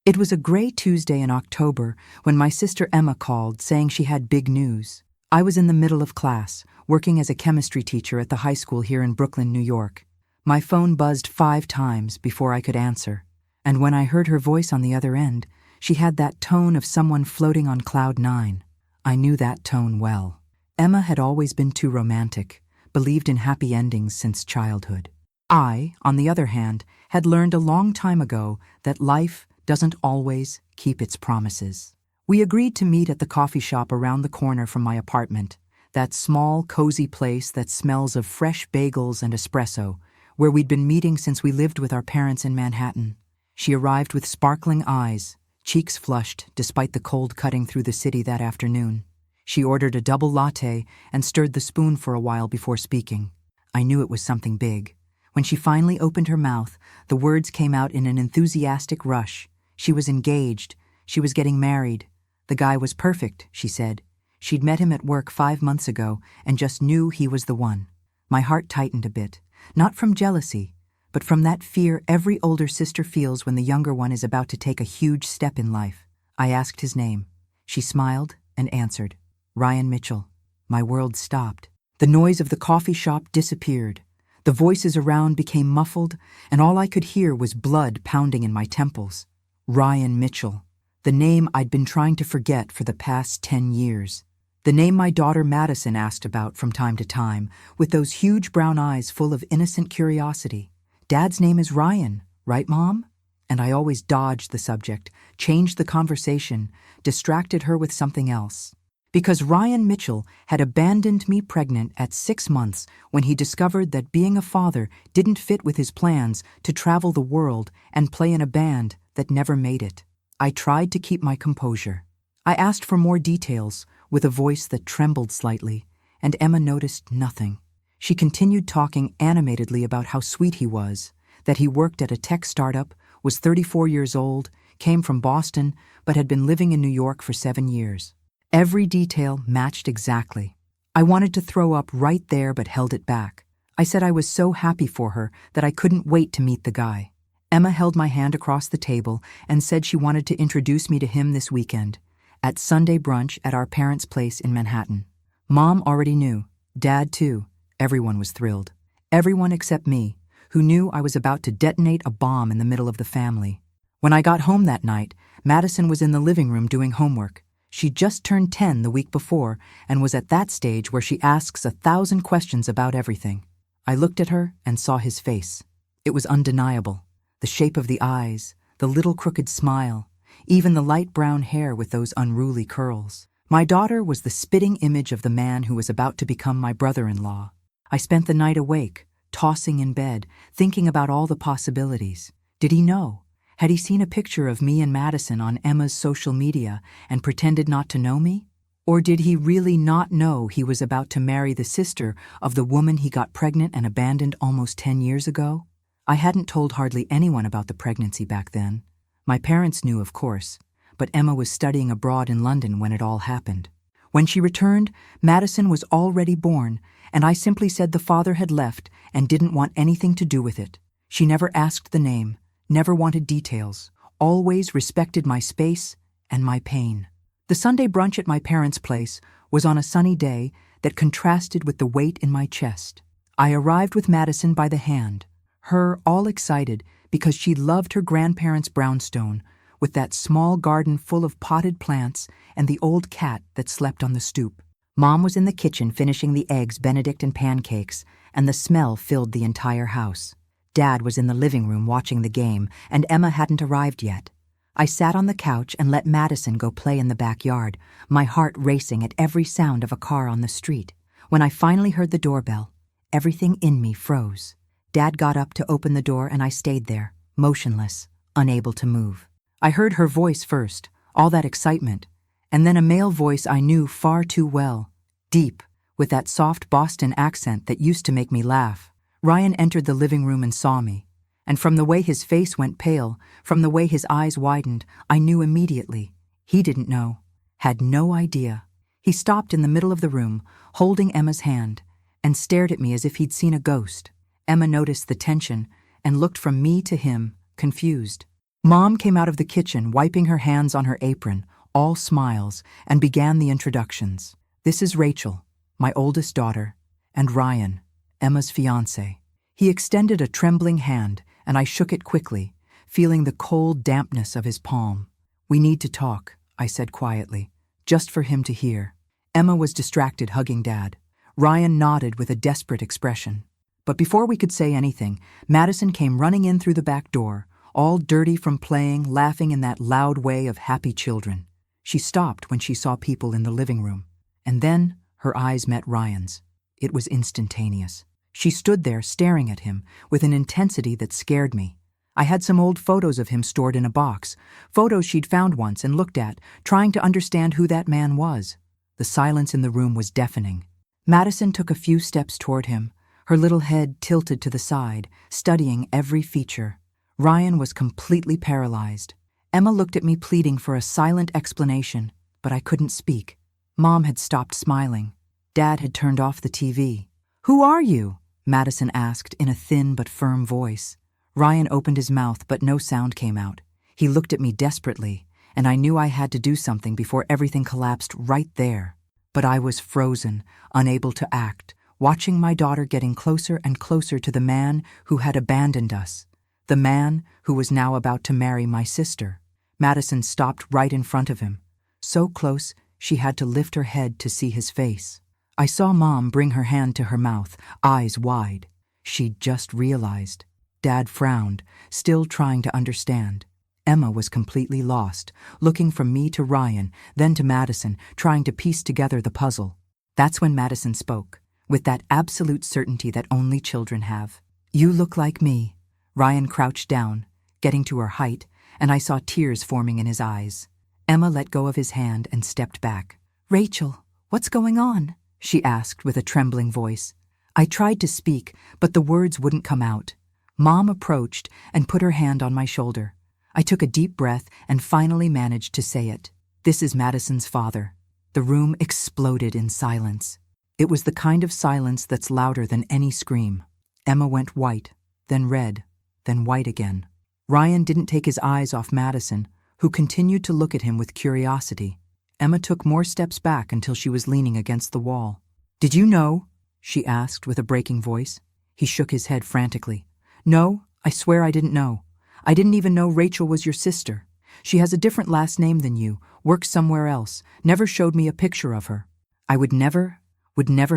It was a gray Tuesday in October when my sister Emma called saying she had big news. I was in the middle of class, working as a chemistry teacher at the high school here in Brooklyn, New York. My phone buzzed 5 times before I could answer, and when I heard her voice on the other end, she had that tone of someone floating on cloud 9. I knew that tone well. Emma had always been too romantic, believed in happy endings since childhood. I, on the other hand, had learned a long time ago that life doesn't always keep its promises. We agreed to meet at the coffee shop around the corner from my apartment, that small, cozy place that smells of fresh bagels and espresso, where we'd been meeting since we lived with our parents in Manhattan. She arrived with sparkling eyes, cheeks flushed despite the cold cutting through the city that afternoon. She ordered a double latte and stirred the spoon for a while before speaking. I knew it was something big. When she finally opened her mouth, the words came out in an enthusiastic rush. She was engaged. She was getting married. The guy was perfect, she said. She'd met him at work 5 months ago and just knew he was the one. My heart tightened a bit, not from jealousy, but from that fear every older sister feels when the younger one is about to take a huge step in life. I asked his name. She smiled and answered, Ryan Mitchell. My world stopped. The noise of the coffee shop disappeared. The voices around became muffled, and all I could hear was blood pounding in my temples. Ryan Mitchell, the name I'd been trying to forget for the past 10 years. The name my daughter Madison asked about from time to time, with those huge brown eyes full of innocent curiosity. Dad's name is Ryan, right, Mom? And I always dodged the subject, changed the conversation, distracted her with something else. Because Ryan Mitchell had abandoned me pregnant at 6 months when he discovered that being a father didn't fit with his plans to travel the world and play in a band that never made it. I tried to keep my composure. I asked for more details with a voice that trembled slightly, and Emma noticed nothing. She continued talking animatedly about how sweet he was, that he worked at a tech startup, was 34 years old, came from Boston, but had been living in New York for 7 years. Every detail matched exactly. I wanted to throw up right there but held it back. I said I was so happy for her that I couldn't wait to meet the guy. Emma held my hand across the table and said she wanted to introduce me to him this weekend, at Sunday brunch at our parents' place in Manhattan. Mom already knew. Dad too. Everyone was thrilled. Everyone except me, who knew I was about to detonate a bomb in the middle of the family. When I got home that night, Madison was in the living room doing homework. She'd just turned 10 the week before and was at that stage where she asks 1,000 questions about everything. I looked at her and saw his face. It was undeniable. The shape of the eyes, the little crooked smile, even the light brown hair with those unruly curls. My daughter was the spitting image of the man who was about to become my brother-in-law. I spent the night awake, tossing in bed, thinking about all the possibilities. Did he know? Had he seen a picture of me and Madison on Emma's social media and pretended not to know me? Or did he really not know he was about to marry the sister of the woman he got pregnant and abandoned almost 10 years ago? I hadn't told hardly anyone about the pregnancy back then. My parents knew, of course, but Emma was studying abroad in London when it all happened. When she returned, Madison was already born, and I simply said the father had left and didn't want anything to do with it. She never asked the name, never wanted details, always respected my space and my pain. The Sunday brunch at my parents' place was on a sunny day that contrasted with the weight in my chest. I arrived with Madison by the hand, her all excited because she loved her grandparents' brownstone, with that small garden full of potted plants and the old cat that slept on the stoop. Mom was in the kitchen finishing the eggs Benedict and pancakes, and the smell filled the entire house. Dad was in the living room watching the game, and Emma hadn't arrived yet. I sat on the couch and let Madison go play in the backyard, my heart racing at every sound of a car on the street. When I finally heard the doorbell, everything in me froze. Dad got up to open the door and I stayed there, motionless, unable to move. I heard her voice first, all that excitement, and then a male voice I knew far too well, deep, with that soft Boston accent that used to make me laugh. Ryan entered the living room and saw me, and from the way his face went pale, from the way his eyes widened, I knew immediately. He didn't know, had no idea. He stopped in the middle of the room, holding Emma's hand, and stared at me as if he'd seen a ghost. Emma noticed the tension and looked from me to him, confused. Mom came out of the kitchen, wiping her hands on her apron, all smiles, and began the introductions. This is Rachel, my oldest daughter, and Ryan, Emma's fiancé. He extended a trembling hand, and I shook it quickly, feeling the cold dampness of his palm. We need to talk, I said quietly, just for him to hear. Emma was distracted, hugging Dad. Ryan nodded with a desperate expression. But before we could say anything, Madison came running in through the back door, all dirty from playing, laughing in that loud way of happy children. She stopped when she saw people in the living room, and then her eyes met Ryan's. It was instantaneous. She stood there staring at him with an intensity that scared me. I had some old photos of him stored in a box, photos she'd found once and looked at, trying to understand who that man was. The silence in the room was deafening. Madison took a few steps toward him, her little head tilted to the side, studying every feature. Ryan was completely paralyzed. Emma looked at me, pleading for a silent explanation, but I couldn't speak. Mom had stopped smiling. Dad had turned off the TV. "Who are you?" Madison asked in a thin but firm voice. Ryan opened his mouth, but no sound came out. He looked at me desperately, and I knew I had to do something before everything collapsed right there. But I was frozen, unable to act, watching my daughter getting closer and closer to the man who had abandoned us, the man who was now about to marry my sister. Madison stopped right in front of him, so close she had to lift her head to see his face. I saw Mom bring her hand to her mouth, eyes wide. She'd just realized. Dad frowned, still trying to understand. Emma was completely lost, looking from me to Ryan, then to Madison, trying to piece together the puzzle. That's when Madison spoke, with that absolute certainty that only children have. "You look like me." Ryan crouched down, getting to her height, and I saw tears forming in his eyes. Emma let go of his hand and stepped back. "Rachel, what's going on?" she asked with a trembling voice. I tried to speak, but the words wouldn't come out. Mom approached and put her hand on my shoulder. I took a deep breath and finally managed to say it. "This is Madison's father." The room exploded in silence. It was the kind of silence that's louder than any scream. Emma went white, then red, then white again. Ryan didn't take his eyes off Madison, who continued to look at him with curiosity. Emma took more steps back until she was leaning against the wall. "Did you know?" she asked with a breaking voice. He shook his head frantically. "No, I swear I didn't know. I didn't even know Rachel was your sister. She has a different last name than you, works somewhere else, never showed me a picture of her. I would never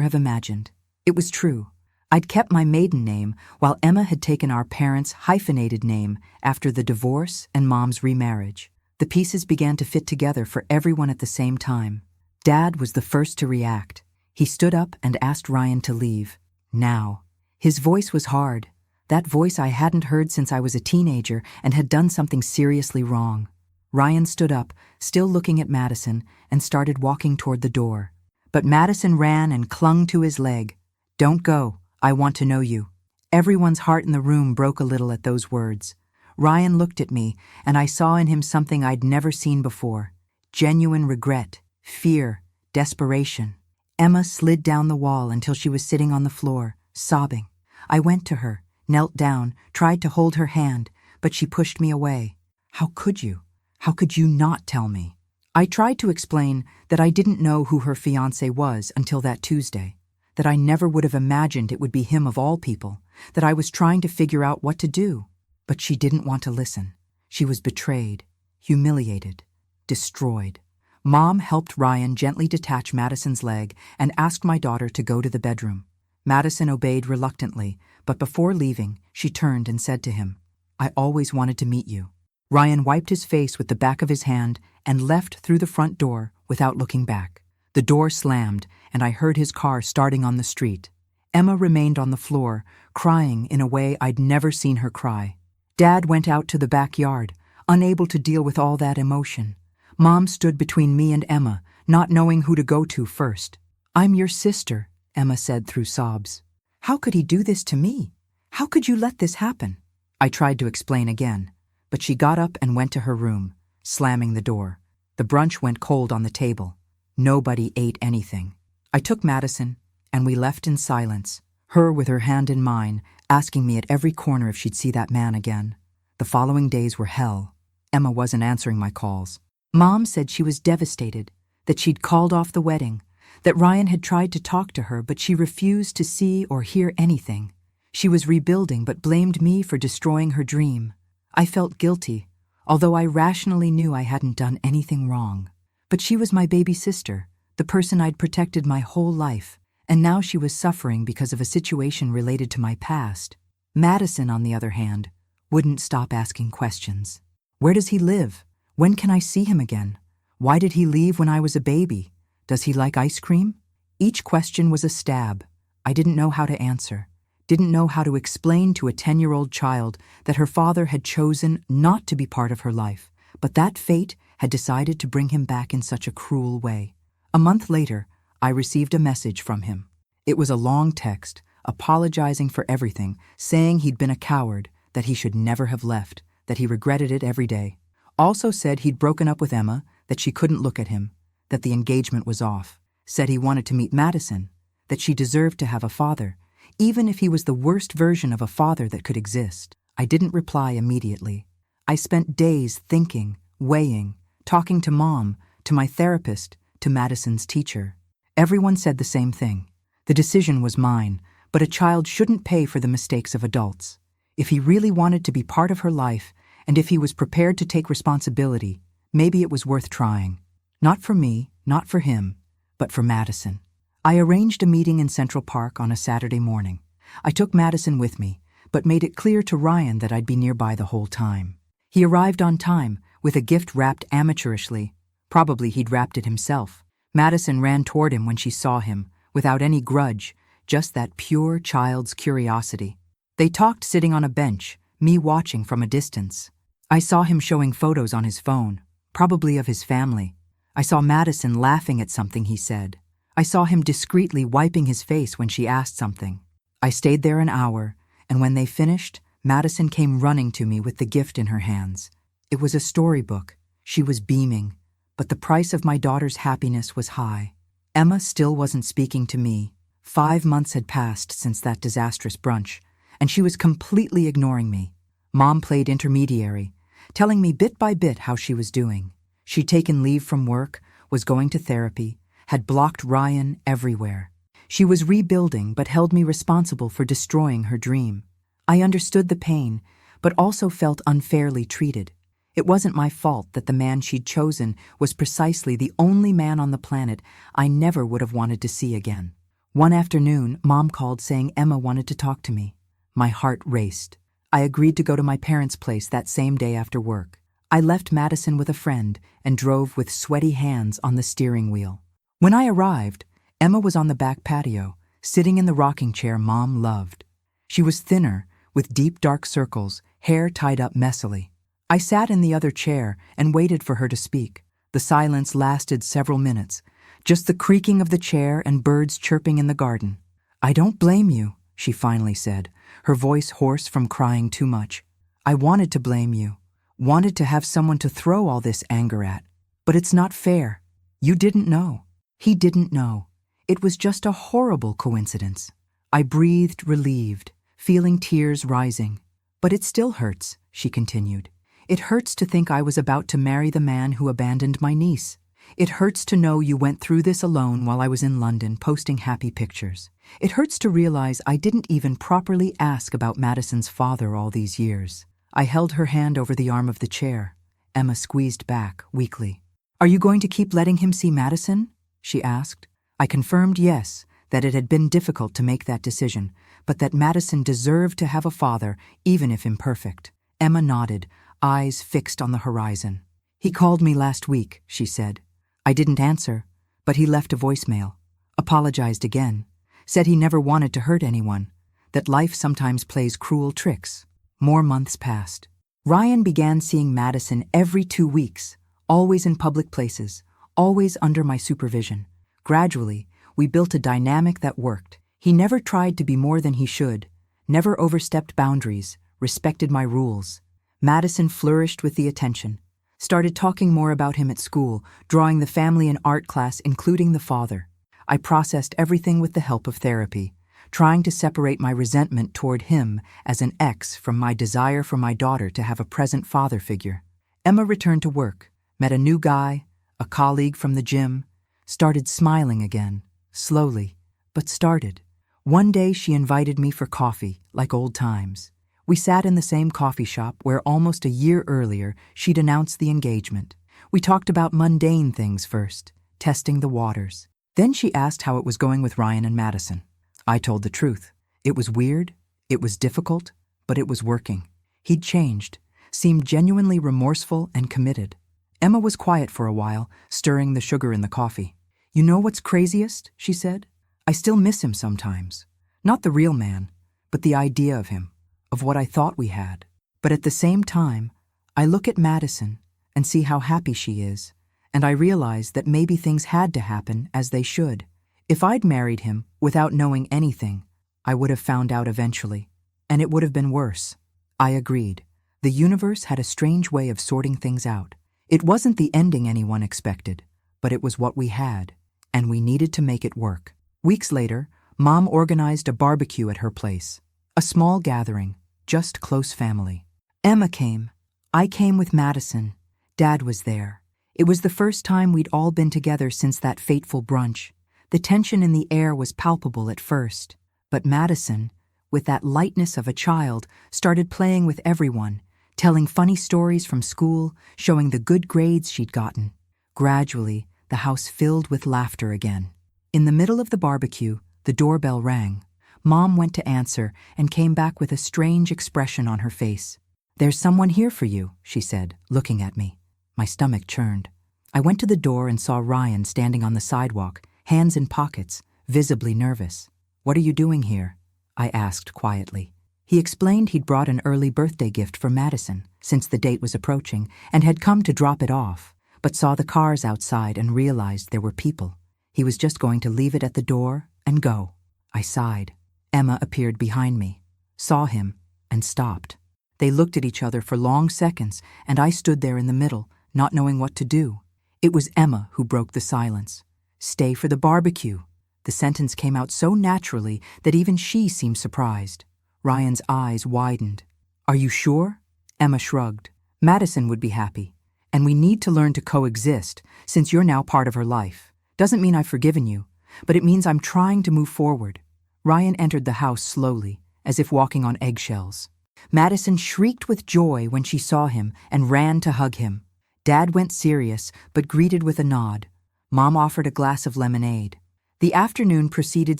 have imagined. It was true. I'd kept my maiden name while Emma had taken our parents' hyphenated name after the divorce and Mom's remarriage. The pieces began to fit together for everyone at the same time. Dad was the first to react. He stood up and asked Ryan to leave. Now. His voice was hard. That voice I hadn't heard since I was a teenager and had done something seriously wrong. Ryan stood up, still looking at Madison, and started walking toward the door. But Madison ran and clung to his leg. "Don't go. I want to know you." Everyone's heart in the room broke a little at those words. Ryan looked at me, and I saw in him something I'd never seen before. Genuine regret, fear, desperation. Emma slid down the wall until she was sitting on the floor, sobbing. I went to her, knelt down, tried to hold her hand, but she pushed me away. "How could you? How could you not tell me?" I tried to explain that I didn't know who her fiancé was until that Tuesday, that I never would have imagined it would be him of all people, that I was trying to figure out what to do. But she didn't want to listen. She was betrayed, humiliated, destroyed. Mom helped Ryan gently detach Madison's leg and asked my daughter to go to the bedroom. Madison obeyed reluctantly, but before leaving, she turned and said to him, "I always wanted to meet you." Ryan wiped his face with the back of his hand and left through the front door without looking back. The door slammed, and I heard his car starting on the street. Emma remained on the floor, crying in a way I'd never seen her cry. Dad went out to the backyard, unable to deal with all that emotion. Mom stood between me and Emma, not knowing who to go to first. "I'm your sister," Emma said through sobs. "How could he do this to me? How could you let this happen?" I tried to explain again, but she got up and went to her room, slamming the door. The brunch went cold on the table. Nobody ate anything. I took Madison, and we left in silence, her with her hand in mine, asking me at every corner if she'd see that man again. The following days were hell. Emma wasn't answering my calls. Mom said she was devastated, that she'd called off the wedding, that Ryan had tried to talk to her but she refused to see or hear anything. She was rebuilding but blamed me for destroying her dream. I felt guilty, although I rationally knew I hadn't done anything wrong. But she was my baby sister, the person I'd protected my whole life, and now she was suffering because of a situation related to my past. Madison, on the other hand, wouldn't stop asking questions. Where does he live? When can I see him again? Why did he leave when I was a baby? Does he like ice cream? Each question was a stab. I didn't know how to answer, didn't know how to explain to a 10-year-old child that her father had chosen not to be part of her life, but that fate had decided to bring him back in such a cruel way. A month later, I received a message from him. It was a long text, apologizing for everything, saying he'd been a coward, that he should never have left, that he regretted it every day. Also said he'd broken up with Emma, that she couldn't look at him, that the engagement was off. Said he wanted to meet Madison, that she deserved to have a father, even if he was the worst version of a father that could exist. I didn't reply immediately. I spent days thinking, weighing, talking to Mom, to my therapist, to Madison's teacher. Everyone said the same thing. The decision was mine, but a child shouldn't pay for the mistakes of adults. If he really wanted to be part of her life, and if he was prepared to take responsibility, maybe it was worth trying. Not for me, not for him, but for Madison. I arranged a meeting in Central Park on a Saturday morning. I took Madison with me, but made it clear to Ryan that I'd be nearby the whole time. He arrived on time, with a gift wrapped amateurishly. Probably he'd wrapped it himself. Madison ran toward him when she saw him, without any grudge, just that pure child's curiosity. They talked sitting on a bench, me watching from a distance. I saw him showing photos on his phone, probably of his family. I saw Madison laughing at something he said. I saw him discreetly wiping his face when she asked something. I stayed there an hour, and when they finished, Madison came running to me with the gift in her hands. It was a storybook. She was beaming, but the price of my daughter's happiness was high. Emma still wasn't speaking to me. 5 months had passed since that disastrous brunch, and she was completely ignoring me. Mom played intermediary, telling me bit by bit how she was doing. She'd taken leave from work, was going to therapy, had blocked Ryan everywhere. She was rebuilding but held me responsible for destroying her dream. I understood the pain, but also felt unfairly treated. It wasn't my fault that the man she'd chosen was precisely the only man on the planet I never would have wanted to see again. One afternoon, Mom called saying Emma wanted to talk to me. My heart raced. I agreed to go to my parents' place that same day after work. I left Madison with a friend and drove with sweaty hands on the steering wheel. When I arrived, Emma was on the back patio, sitting in the rocking chair Mom loved. She was thinner, with deep dark circles, hair tied up messily. I sat in the other chair and waited for her to speak. The silence lasted several minutes, just the creaking of the chair and birds chirping in the garden. "I don't blame you," she finally said, her voice hoarse from crying too much. "I wanted to blame you, wanted to have someone to throw all this anger at. But it's not fair. You didn't know. He didn't know. It was just a horrible coincidence." I breathed relieved, feeling tears rising. "But it still hurts," she continued. "It hurts to think I was about to marry the man who abandoned my niece. It hurts to know you went through this alone while I was in London posting happy pictures. It hurts to realize I didn't even properly ask about Madison's father all these years." I held her hand over the arm of the chair. Emma squeezed back, weakly. "Are you going to keep letting him see Madison?" she asked. I confirmed yes, that it had been difficult to make that decision, but that Madison deserved to have a father, even if imperfect. Emma nodded, eyes fixed on the horizon. "He called me last week," she said. I didn't answer, but he left a voicemail. Apologized again. Said he never wanted to hurt anyone, that life sometimes plays cruel tricks. More months passed. Ryan began seeing Madison every 2 weeks, always in public places, always under my supervision. Gradually, we built a dynamic that worked. He never tried to be more than he should, never overstepped boundaries, respected my rules. Madison flourished with the attention, started talking more about him at school, drawing the family in art class, including the father. I processed everything with the help of therapy, trying to separate my resentment toward him as an ex from my desire for my daughter to have a present father figure. Emma returned to work, met a new guy, a colleague from the gym, started smiling again, slowly, but started. One day she invited me for coffee, like old times. We sat in the same coffee shop where almost a year earlier she'd announced the engagement. We talked about mundane things first, testing the waters. Then she asked how it was going with Ryan and Madison. I told the truth. It was weird, it was difficult, but it was working. He'd changed, seemed genuinely remorseful and committed. Emma was quiet for a while, stirring the sugar in the coffee. "You know what's craziest?" she said. "I still miss him sometimes. Not the real man, but the idea of him, of what I thought we had. But at the same time, I look at Madison and see how happy she is, and I realize that maybe things had to happen as they should. If I'd married him without knowing anything, I would have found out eventually, and it would have been worse." I agreed. The universe had a strange way of sorting things out. It wasn't the ending anyone expected, but it was what we had, and we needed to make it work. Weeks later, Mom organized a barbecue at her place. A small gathering, just close family. Emma came. I came with Madison. Dad was there. It was the first time we'd all been together since that fateful brunch. The tension in the air was palpable at first, but Madison, with that lightness of a child, started playing with everyone, telling funny stories from school, showing the good grades she'd gotten. Gradually, the house filled with laughter again. In the middle of the barbecue, the doorbell rang. Mom went to answer and came back with a strange expression on her face. "There's someone here for you," she said, looking at me. My stomach churned. I went to the door and saw Ryan standing on the sidewalk, hands in pockets, visibly nervous. "What are you doing here?" I asked quietly. He explained he'd brought an early birthday gift for Madison, since the date was approaching, and had come to drop it off, but saw the cars outside and realized there were people. He was just going to leave it at the door and go. I sighed. Emma appeared behind me, saw him, and stopped. They looked at each other for long seconds, and I stood there in the middle, not knowing what to do. It was Emma who broke the silence. "Stay for the barbecue." The sentence came out so naturally that even she seemed surprised. Ryan's eyes widened. "Are you sure?" Emma shrugged. "Madison would be happy, and we need to learn to coexist since you're now part of her life. Doesn't mean I've forgiven you, but it means I'm trying to move forward." Ryan entered the house slowly, as if walking on eggshells. Madison shrieked with joy when she saw him and ran to hug him. Dad went serious, but greeted with a nod. Mom offered a glass of lemonade. The afternoon proceeded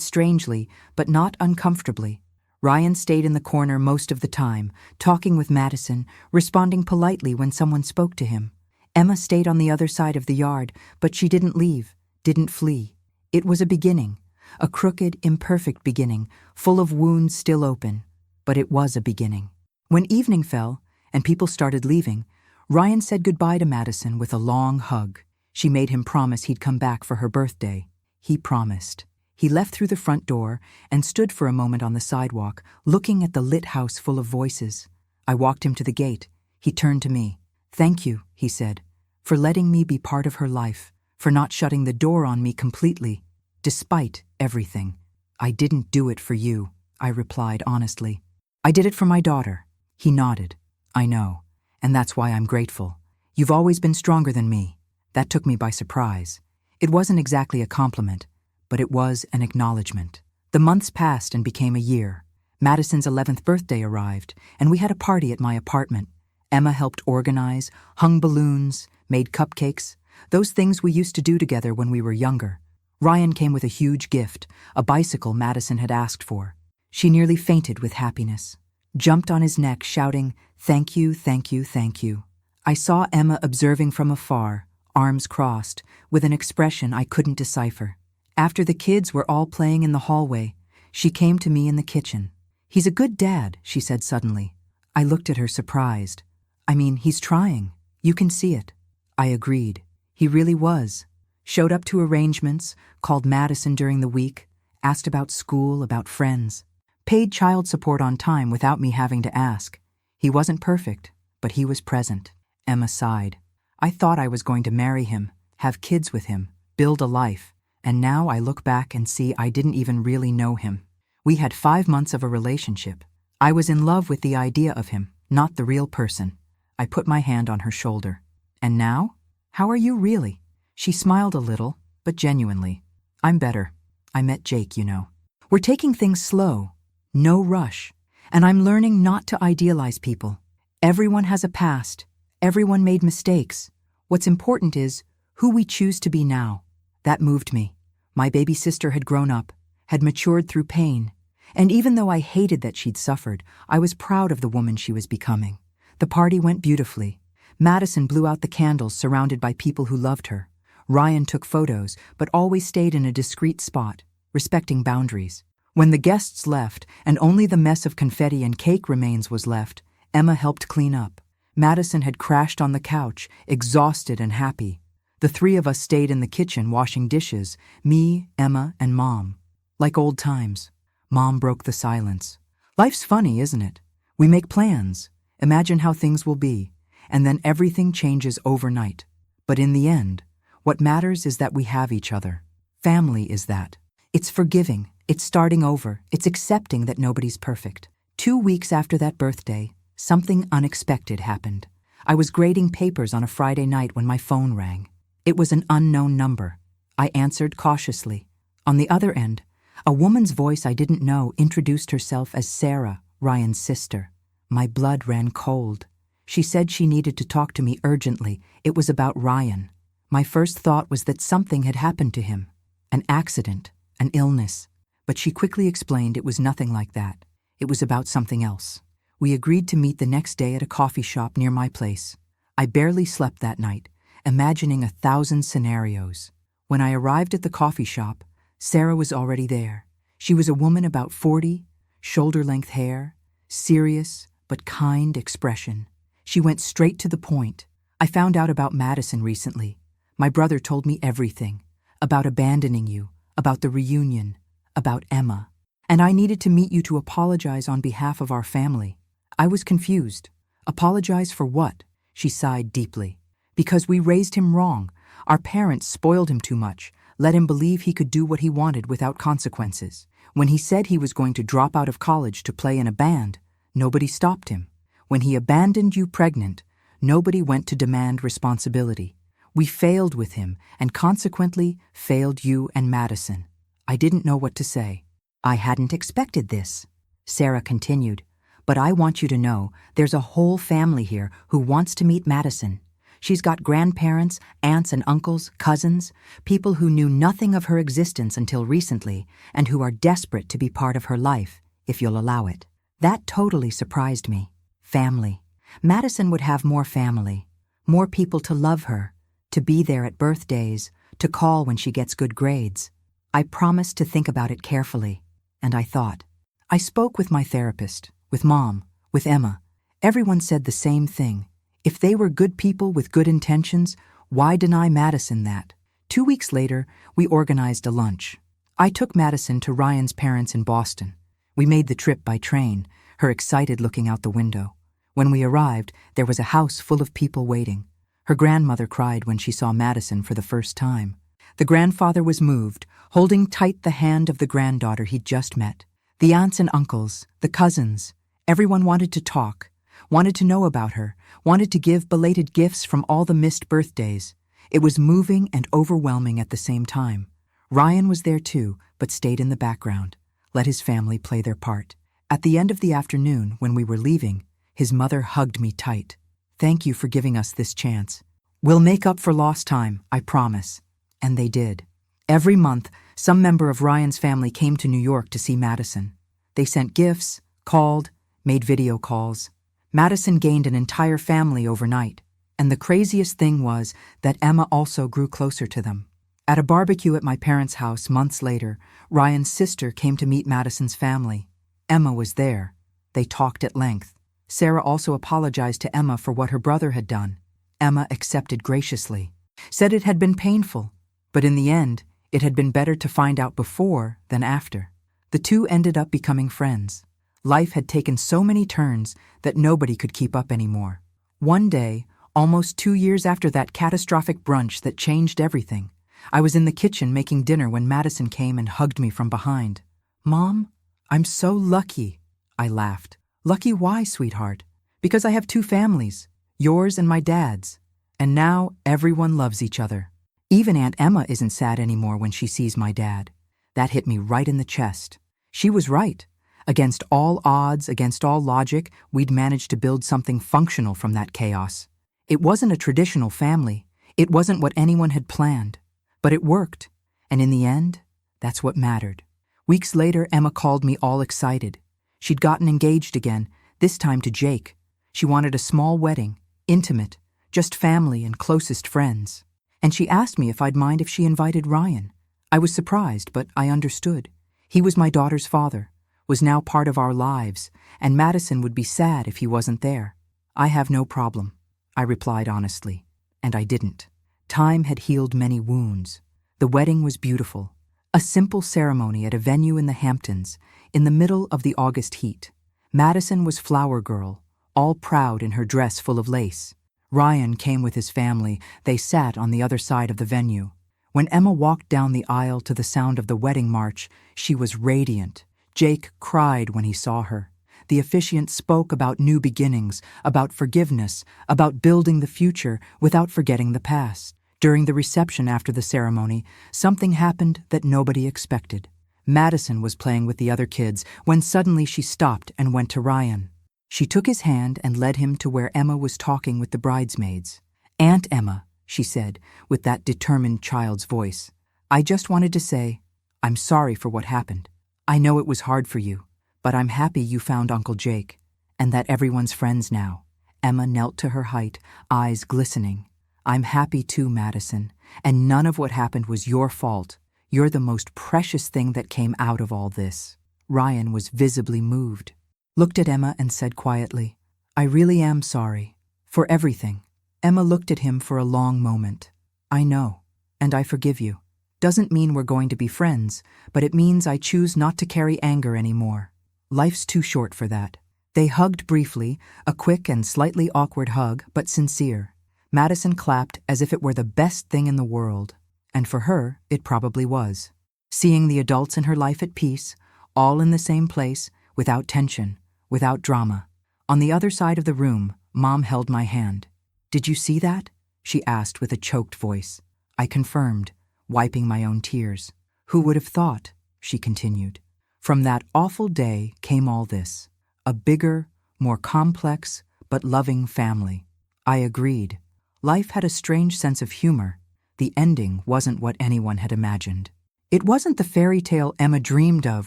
strangely, but not uncomfortably. Ryan stayed in the corner most of the time, talking with Madison, responding politely when someone spoke to him. Emma stayed on the other side of the yard, but she didn't leave, didn't flee. It was a beginning, a crooked, imperfect beginning, full of wounds still open, but it was a beginning. When evening fell, and people started leaving, Ryan said goodbye to Madison with a long hug. She made him promise he'd come back for her birthday. He promised. He left through the front door and stood for a moment on the sidewalk, looking at the lit house full of voices. I walked him to the gate. He turned to me. "Thank you," he said, "for letting me be part of her life, for not shutting the door on me completely. Despite everything." "I didn't do it for you," I replied honestly. "I did it for my daughter." He nodded. "I know, and that's why I'm grateful. You've always been stronger than me." That took me by surprise. It wasn't exactly a compliment, but it was an acknowledgement. The months passed and became a year. Madison's 11th birthday arrived, and we had a party at my apartment. Emma helped organize, hung balloons, made cupcakes, those things we used to do together when we were younger. Ryan came with a huge gift, a bicycle Madison had asked for. She nearly fainted with happiness, jumped on his neck shouting, "Thank you, thank you, thank you." I saw Emma observing from afar, arms crossed, with an expression I couldn't decipher. After the kids were all playing in the hallway, she came to me in the kitchen. "He's a good dad," she said suddenly. I looked at her surprised. "I mean, he's trying. You can see it." I agreed. He really was. Showed up to arrangements, called Madison during the week, asked about school, about friends. Paid child support on time without me having to ask. He wasn't perfect, but he was present. Emma sighed. I thought I was going to marry him, have kids with him, build a life, and now I look back and see I didn't even really know him. We had 5 months of a relationship. I was in love with the idea of him, not the real person. I put my hand on her shoulder. "And now? How are you really?" She smiled a little, but genuinely. "I'm better. I met Jake, you know. We're taking things slow, no rush, and I'm learning not to idealize people. Everyone has a past. Everyone made mistakes. What's important is who we choose to be now." That moved me. My baby sister had grown up, had matured through pain, and even though I hated that she'd suffered, I was proud of the woman she was becoming. The party went beautifully. Madison blew out the candles surrounded by people who loved her. Ryan took photos, but always stayed in a discreet spot, respecting boundaries. When the guests left, and only the mess of confetti and cake remains was left, Emma helped clean up. Madison had crashed on the couch, exhausted and happy. The three of us stayed in the kitchen washing dishes, me, Emma, and Mom. Like old times. Mom broke the silence. "Life's funny, isn't it? We make plans, imagine how things will be, and then everything changes overnight. But in the end, what matters is that we have each other. Family is that. It's forgiving, it's starting over, it's accepting that nobody's perfect." 2 weeks after that birthday, something unexpected happened. I was grading papers on a Friday night when my phone rang. It was an unknown number. I answered cautiously. On the other end, a woman's voice I didn't know introduced herself as Sarah, Ryan's sister. My blood ran cold. She said she needed to talk to me urgently. It was about Ryan. My first thought was that something had happened to him. An accident, an illness. But she quickly explained it was nothing like that. It was about something else. We agreed to meet the next day at a coffee shop near my place. I barely slept that night, imagining 1,000 scenarios. When I arrived at the coffee shop, Sarah was already there. She was a woman about 40, shoulder-length hair, serious but kind expression. She went straight to the point. "I found out about Madison recently. My brother told me everything. About abandoning you, about the reunion, about Emma. And I needed to meet you to apologize on behalf of our family." I was confused. "Apologize for what?" She sighed deeply. "Because we raised him wrong. Our parents spoiled him too much, let him believe he could do what he wanted without consequences. When he said he was going to drop out of college to play in a band, nobody stopped him. When he abandoned you pregnant, nobody went to demand responsibility. We failed with him, and consequently failed you and Madison." I didn't know what to say. "I hadn't expected this," Sarah continued. "But I want you to know there's a whole family here who wants to meet Madison. She's got grandparents, aunts and uncles, cousins, people who knew nothing of her existence until recently and who are desperate to be part of her life, if you'll allow it." That totally surprised me. Family. Madison would have more family, more people to love her, to be there at birthdays, to call when she gets good grades. I promised to think about it carefully, and I thought. I spoke with my therapist, with Mom, with Emma. Everyone said the same thing. If they were good people with good intentions, why deny Madison that? 2 weeks later, we organized a lunch. I took Madison to Ryan's parents in Boston. We made the trip by train, her excited looking out the window. When we arrived, there was a house full of people waiting. Her grandmother cried when she saw Madison for the first time. The grandfather was moved, holding tight the hand of the granddaughter he'd just met. The aunts and uncles, the cousins, everyone wanted to talk, wanted to know about her, wanted to give belated gifts from all the missed birthdays. It was moving and overwhelming at the same time. Ryan was there too, but stayed in the background, let his family play their part. At the end of the afternoon, when we were leaving, his mother hugged me tight. "Thank you for giving us this chance. We'll make up for lost time, I promise." And they did. Every month, some member of Ryan's family came to New York to see Madison. They sent gifts, called, made video calls. Madison gained an entire family overnight. And the craziest thing was that Emma also grew closer to them. At a barbecue at my parents' house months later, Ryan's sister came to meet Madison's family. Emma was there. They talked at length. Sarah also apologized to Emma for what her brother had done. Emma accepted graciously, said it had been painful, but in the end, it had been better to find out before than after. The two ended up becoming friends. Life had taken so many turns that nobody could keep up anymore. One day, almost 2 years after that catastrophic brunch that changed everything, I was in the kitchen making dinner when Madison came and hugged me from behind. "Mom, I'm so lucky," I laughed. "Lucky why, sweetheart?" "Because I have 2 families. yours and my dad's. And now everyone loves each other. Even Aunt Emma isn't sad anymore when she sees my dad. That hit me right in the chest. She was right. Against all odds, against all logic, we'd managed to build something functional from that chaos. It wasn't a traditional family. It wasn't what anyone had planned. But it worked. And in the end, that's what mattered. Weeks later, Emma called me all excited. She'd gotten engaged again, this time to Jake. She wanted a small wedding, intimate, just family and closest friends. And she asked me if I'd mind if she invited Ryan. I was surprised, but I understood. He was my daughter's father, was now part of our lives, and Madison would be sad if he wasn't there. I have no problem, I replied honestly, and I didn't. Time had healed many wounds. The wedding was beautiful. A simple ceremony at a venue in the Hamptons, in the middle of the August heat. Madison was flower girl, all proud in her dress full of lace. Ryan came with his family. They sat on the other side of the venue. When Emma walked down the aisle to the sound of the wedding march, she was radiant. Jake cried when he saw her. The officiant spoke about new beginnings, about forgiveness, about building the future without forgetting the past. During the reception after the ceremony, something happened that nobody expected. Madison was playing with the other kids when suddenly she stopped and went to Ryan. She took his hand and led him to where Emma was talking with the bridesmaids. "Aunt Emma," she said, with that determined child's voice, "I just wanted to say, I'm sorry for what happened. I know it was hard for you, but I'm happy you found Uncle Jake, and that everyone's friends now." Emma knelt to her height, eyes glistening. "I'm happy too, Madison, and none of what happened was your fault. You're the most precious thing that came out of all this." Ryan was visibly moved, looked at Emma and said quietly, "I really am sorry. For everything." Emma looked at him for a long moment. "I know, and I forgive you. Doesn't mean we're going to be friends, but it means I choose not to carry anger anymore. Life's too short for that." They hugged briefly, a quick and slightly awkward hug, but sincere. Madison clapped as if it were the best thing in the world, and for her, it probably was. Seeing the adults in her life at peace, all in the same place, without tension, without drama. On the other side of the room, Mom held my hand. "Did you see that?" she asked with a choked voice. I confirmed, wiping my own tears. "Who would have thought?" she continued. "From that awful day came all this. A bigger, more complex, but loving family." I agreed. Life had a strange sense of humor. The ending wasn't what anyone had imagined. It wasn't the fairy tale Emma dreamed of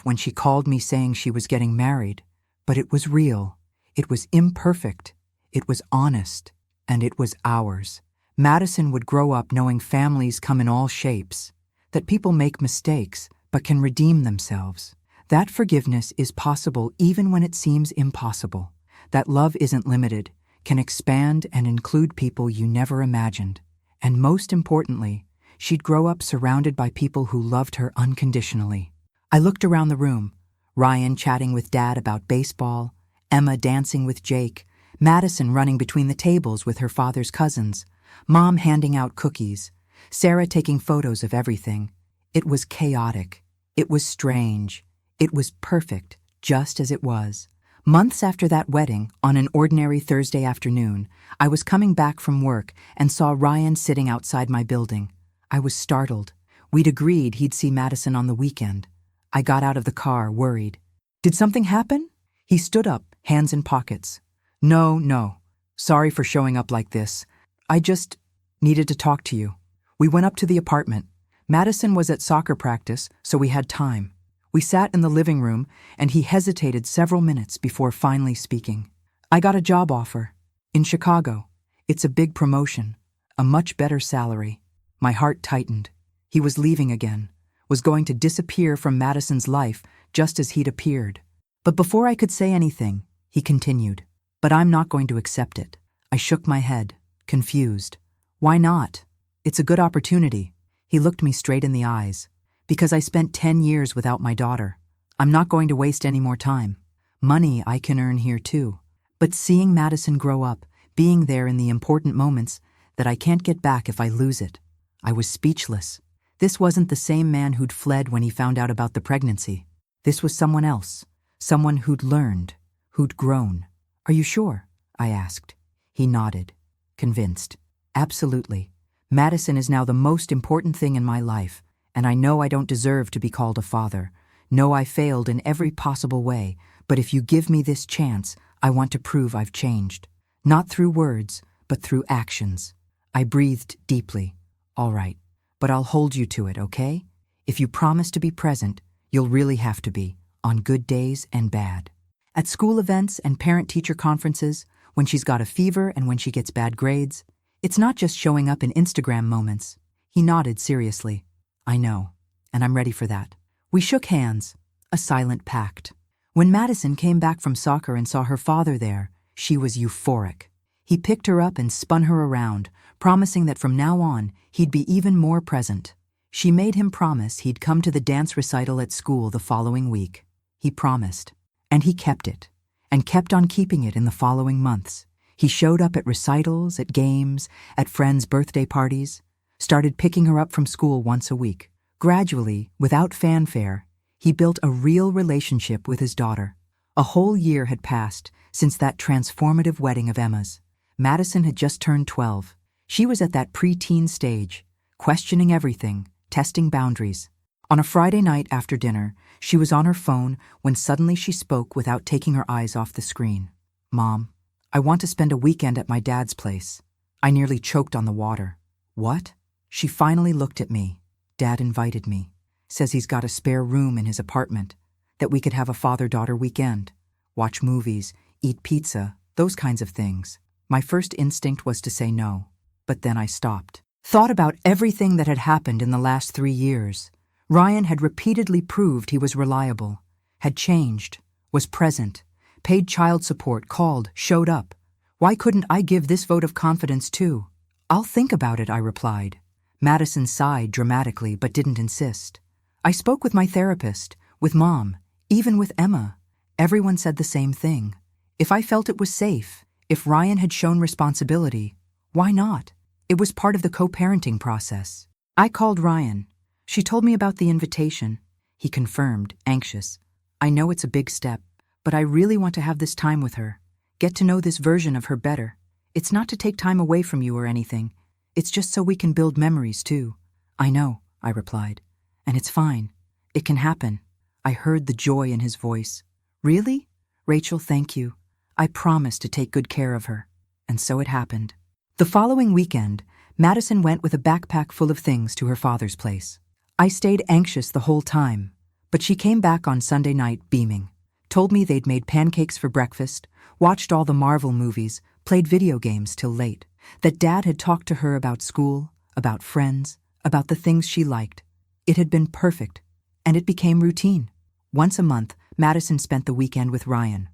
when she called me saying she was getting married, but it was real. It was imperfect. It was honest. And it was ours. Madison would grow up knowing families come in all shapes, that people make mistakes but can redeem themselves, that forgiveness is possible even when it seems impossible, that love isn't limited, can expand and include people you never imagined, and most importantly, she'd grow up surrounded by people who loved her unconditionally. I looked around the room, Ryan chatting with Dad about baseball, Emma dancing with Jake, Madison running between the tables with her father's cousins, Mom handing out cookies, Sarah taking photos of everything. It was chaotic. It was strange. It was perfect, just as it was. Months after that wedding, on an ordinary Thursday afternoon, I was coming back from work and saw Ryan sitting outside my building. I was startled. We'd agreed he'd see Madison on the weekend. I got out of the car, worried. "Did something happen?" He stood up, hands in pockets. No. Sorry for showing up like this. I just needed to talk to you." We went up to the apartment. Madison was at soccer practice, so we had time. We sat in the living room, and he hesitated several minutes before finally speaking. "I got a job offer. In Chicago. It's a big promotion. A much better salary." My heart tightened. He was leaving again. Was going to disappear from Madison's life just as he'd appeared. But before I could say anything, he continued. "But I'm not going to accept it." I shook my head, confused. "Why not? It's a good opportunity." He looked me straight in the eyes. "Because I spent 10 years without my daughter. I'm not going to waste any more time. Money I can earn here too. But seeing Madison grow up, being there in the important moments that I can't get back if I lose it." I was speechless. This wasn't the same man who'd fled when he found out about the pregnancy. This was someone else. Someone who'd learned, who'd grown. "Are you sure?" I asked. He nodded. Convinced. Absolutely. Madison is now the most important thing in my life, and I know I don't deserve to be called a father. No, I failed in every possible way, but if you give me this chance, I want to prove I've changed. Not through words, but through actions. I breathed deeply. All right, but I'll hold you to it, okay? If you promise to be present, you'll really have to be, on good days and bad. At school events and parent-teacher conferences, when she's got a fever and when she gets bad grades, it's not just showing up in Instagram moments. He nodded seriously. I know, and I'm ready for that. We shook hands, a silent pact. When Madison came back from soccer and saw her father there, she was euphoric. He picked her up and spun her around, promising that from now on, he'd be even more present. She made him promise he'd come to the dance recital at school the following week. He promised, and he kept it, and kept on keeping it in the following months. He showed up at recitals, at games, at friends' birthday parties, started picking her up from school once a week. Gradually, without fanfare, he built a real relationship with his daughter. A whole year had passed since that transformative wedding of Emma's. Madison had just turned 12. She was at that preteen stage, questioning everything, testing boundaries. On a Friday night after dinner, she was on her phone when suddenly she spoke without taking her eyes off the screen. Mom, I want to spend a weekend at my dad's place. I nearly choked on the water. What? She finally looked at me. Dad invited me. Says he's got a spare room in his apartment, that we could have a father-daughter weekend. Watch movies, eat pizza, those kinds of things. My first instinct was to say no, but then I stopped. Thought about everything that had happened in the last 3 years. Ryan had repeatedly proved he was reliable, had changed, was present, paid child support, called, showed up. Why couldn't I give this vote of confidence too? I'll think about it, I replied. Madison sighed dramatically but didn't insist. I spoke with my therapist, with Mom, even with Emma. Everyone said the same thing. If I felt it was safe, if Ryan had shown responsibility, why not? It was part of the co-parenting process. I called Ryan. She told me about the invitation. He confirmed, anxious. I know it's a big step, but I really want to have this time with her. Get to know this version of her better. It's not to take time away from you or anything. It's just so we can build memories too. I know, I replied. And it's fine. It can happen. I heard the joy in his voice. Really? Rachel, thank you. I promised to take good care of her. And so it happened. The following weekend, Madison went with a backpack full of things to her father's place. I stayed anxious the whole time, but she came back on Sunday night beaming. Told me they'd made pancakes for breakfast, watched all the Marvel movies, played video games till late, that Dad had talked to her about school, about friends, about the things she liked. It had been perfect, and it became routine. Once a month, Madison spent the weekend with Ryan.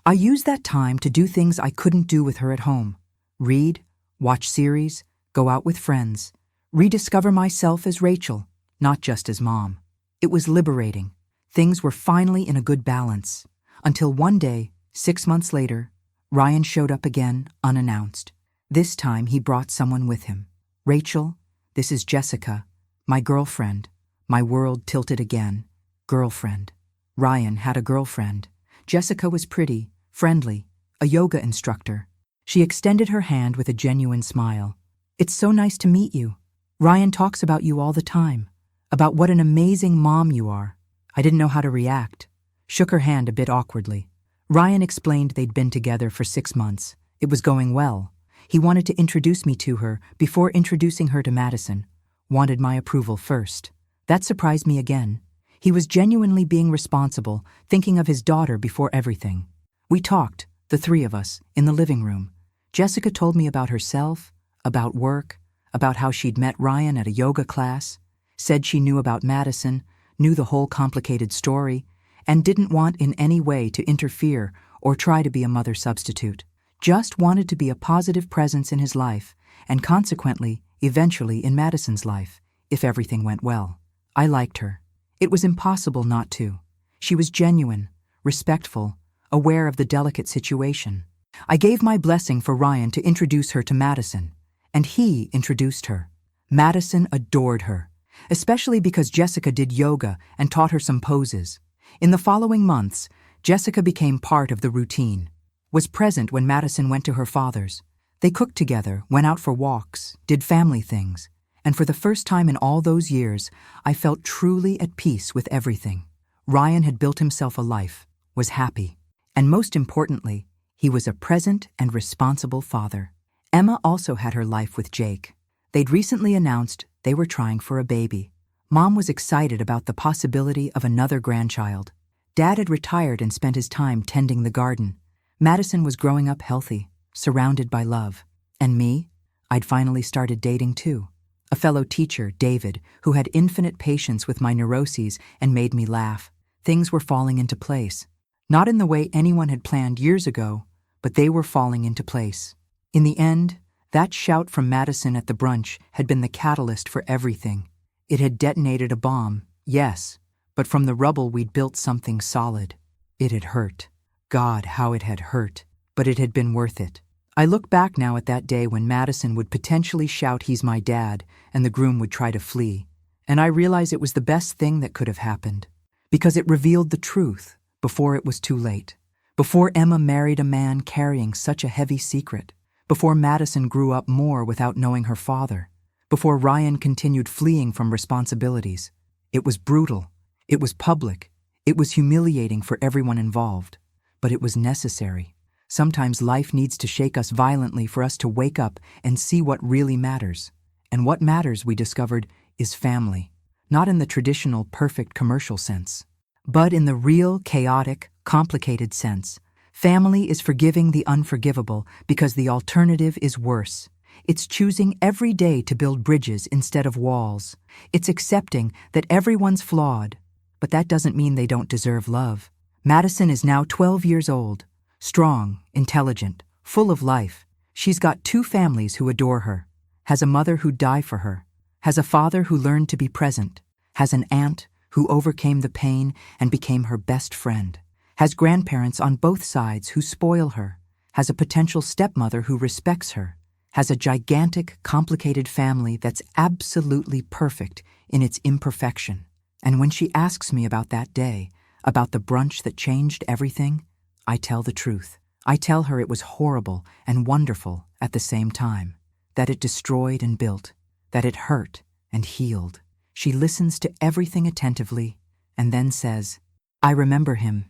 I used that time to do things I couldn't do with her at home. Read, watch series, go out with friends, rediscover myself as Rachel, not just as Mom. It was liberating. Things were finally in a good balance. Until one day, 6 months later, Ryan showed up again, unannounced. This time he brought someone with him. Rachel, this is Jessica, my girlfriend. My world tilted again. Girlfriend. Ryan had a girlfriend. Jessica was pretty, friendly, a yoga instructor. She extended her hand with a genuine smile. It's so nice to meet you. Ryan talks about you all the time, about what an amazing mom you are. I didn't know how to react. Shook her hand a bit awkwardly. Ryan explained they'd been together for 6 months. It was going well. He wanted to introduce me to her before introducing her to Madison. Wanted my approval first. That surprised me again. He was genuinely being responsible, thinking of his daughter before everything. We talked, the 3 of us, in the living room. Jessica told me about herself, about work, about how she'd met Ryan at a yoga class, said she knew about Madison, knew the whole complicated story, and didn't want in any way to interfere or try to be a mother substitute. Just wanted to be a positive presence in his life, and consequently, eventually in Madison's life, if everything went well. I liked her. It was impossible not to. She was genuine, respectful, aware of the delicate situation. I gave my blessing for Ryan to introduce her to Madison, and he introduced her. Madison adored her, especially because Jessica did yoga and taught her some poses. In the following months, Jessica became part of the routine, was present when Madison went to her father's, They cooked together, went out for walks, did family things, and for the first time in all those years, I felt truly at peace with everything. Ryan had built himself a life, was happy, and most importantly, he was a present and responsible father. Emma also had her life with Jake. They'd recently announced they were trying for a baby. Mom was excited about the possibility of another grandchild. Dad had retired and spent his time tending the garden. Madison was growing up healthy, surrounded by love. And me? I'd finally started dating too. A fellow teacher, David, who had infinite patience with my neuroses and made me laugh. Things were falling into place. Not in the way anyone had planned years ago, but they were falling into place. In the end, that shout from Madison at the brunch had been the catalyst for everything. It had detonated a bomb, yes, but from the rubble we'd built something solid. It had hurt. God, how it had hurt. But it had been worth it. I look back now at that day when Madison would potentially shout, "He's my dad," and the groom would try to flee. And I realize it was the best thing that could have happened. Because it revealed the truth before it was too late. Before Emma married a man carrying such a heavy secret. Before Madison grew up more without knowing her father. Before Ryan continued fleeing from responsibilities. It was brutal. It was public. It was humiliating for everyone involved. But it was necessary. Sometimes life needs to shake us violently for us to wake up and see what really matters. And what matters, we discovered, is family. Not in the traditional, perfect commercial sense, but in the real, chaotic, complicated sense. Family is forgiving the unforgivable because the alternative is worse. It's choosing every day to build bridges instead of walls. It's accepting that everyone's flawed, but that doesn't mean they don't deserve love. Madison is now 12 years old, strong, intelligent, full of life. She's got 2 families who adore her, has a mother who'd die for her, has a father who learned to be present, has an aunt who overcame the pain and became her best friend, has grandparents on both sides who spoil her, has a potential stepmother who respects her, has a gigantic, complicated family that's absolutely perfect in its imperfection. And when she asks me about that day, about the brunch that changed everything, I tell the truth. I tell her it was horrible and wonderful at the same time, that it destroyed and built, that it hurt and healed. She listens to everything attentively and then says, "I remember him,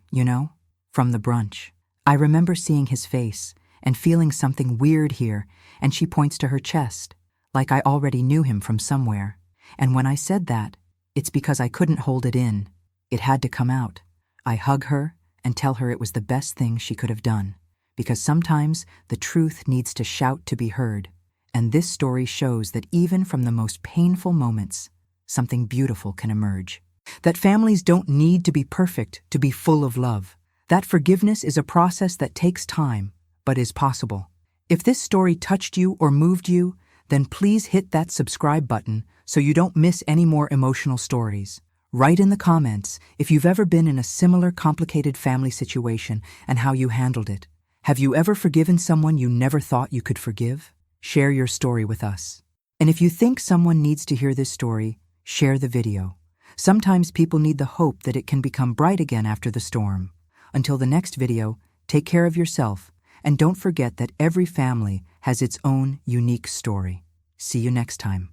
from the brunch. I remember seeing his face and feeling something weird here," and she points to her chest, like I already knew him from somewhere. And when I said that, it's because I couldn't hold it in. It had to come out. I hug her and tell her it was the best thing she could have done, because sometimes the truth needs to shout to be heard. And this story shows that even from the most painful moments, something beautiful can emerge. That families don't need to be perfect to be full of love. That forgiveness is a process that takes time, but is possible. If this story touched you or moved you, then please hit that subscribe button so you don't miss any more emotional stories. Write in the comments if you've ever been in a similar complicated family situation and how you handled it. Have you ever forgiven someone you never thought you could forgive? Share your story with us. And if you think someone needs to hear this story, share the video. Sometimes people need the hope that it can become bright again after the storm. Until the next video, take care of yourself, and don't forget that every family has its own unique story. See you next time.